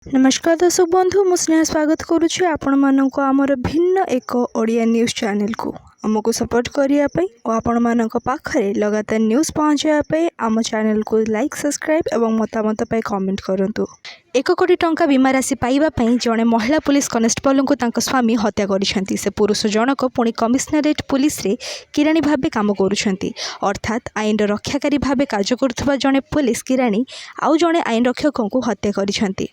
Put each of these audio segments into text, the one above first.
नमस्कार दर्शक बंधु मु स्नेहा स्वागत करुच्छी आपण मानक आमर भिन्न एक ओडिया न्यूज चैनल को आमको सपोर्ट करने और आपण मानक पाखरे लगातार न्यूज पहुँचापी आम चैनल को लाइक सब्सक्राइब और मतामत कमेंट करूँ। 1 कोटी टंका बीमा राशि पाइबापी जड़े महिला पुलिस कनेस्टेबल को स्वामी हत्या कर से पुरुष जनक पुणी कमिशनरेट पुलिस रे किराणी भाव काम कर अर्थात आईन रक्षाकारी भाव कार्य करुवा जड़े पुलिस किराणी आउ जड़े आईन रक्षक को हत्या कर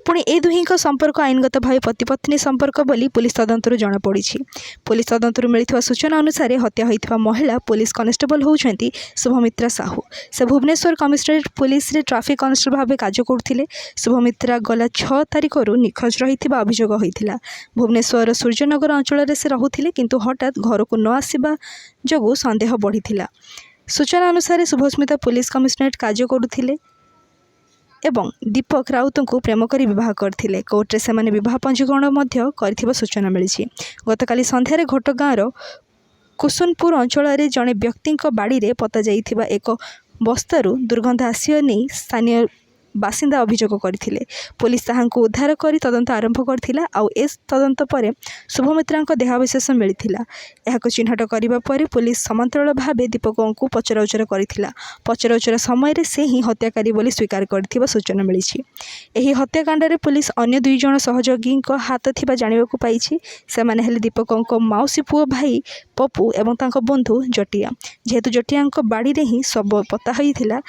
पुणी ए दुहींक संपर्क आईनगत भाव पति पत्नी संपर्क बोली पुलिस तदंतर जमापड़ी। पुलिस तदंतर मिलता सूचना अनुसार हत्या होता महिला पुलिस कनेस्टेबल होती शुभमित्रा साहू। से भुवनेश्वर कमिशनरेट पुलिस रे ट्राफिक कनेस्टेबल भाव कार्य करते। शुभमित्रा गला 6 तारिख निखोज रही अभियोग होता। भुवनेश्वर सूर्यनगर अंचल से रोते किंतु हठात घर को न आसवा जो सन्देह बढ़ी। सूचना अनुसार शुभस्मिता पुलिस कमिशनरेट कार्य करुले एवं दीपक राउत को प्रेम कर विवाह करथिले। कोर्टे से माने विवाह पंजीकरण कर सूचना मिली। गतकाली संध्यारे घोटगाँवर कुसुनपुर अंचल जड़े व्यक्ति बाड़ी रे पता जाइथिबा एक बस्तारू दुर्गंध आसिया नहीं स्थानीय बासिंदा अभियोग करथिले। पुलिस ताहांको उद्धार कर तदंत आरंभ करथिला। आउ एस तदंत पर शुभमित्रा देहावशेष मिलता। यह चिन्हट करने पर पुलिस समांतराल भाव दीपक को पचराउचरा करथिला। पचराउचरा समय से ही हत्याकारी बोली स्वीकार करथिबा सूचना मिली। एही हत्याकांड रे पुलिस अन्य 2 जण सहयोगी हाथ थिबा जानिबाकु पाइछि। सेमाने हेले दीपक मौसी पुओ भाई पप्पू एवं तांको बंधु जटिया। जेहेतु जटिया बाड़ी रे ही सब पता होइथिला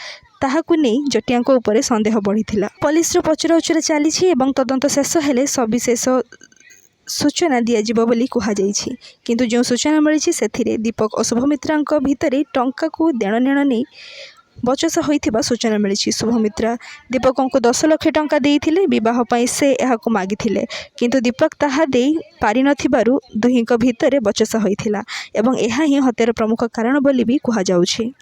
ताहाकु नहीं जटिया उपरे संदेह बढ़ी। पुलिस पचराउचरा चली तदंत शेष हेले सविशेष सूचना दिज्व बोली कहुई। किंतु जो सूचना मिली से दीपक और शुभमित्रा भितर टंका को देण नेण नहीं बचसा होइथिबा सूचना मिली। शुभमित्रा दीपक को 10 लाख टंका देइथिले बह से यहां मागिथिले किंतु दीपक ताहा देई पारि नथिबारु दुहींक भितर बचसा होइथिला एवं एहा ही हत्यार प्रमुख कारण बोली भी कहुछि।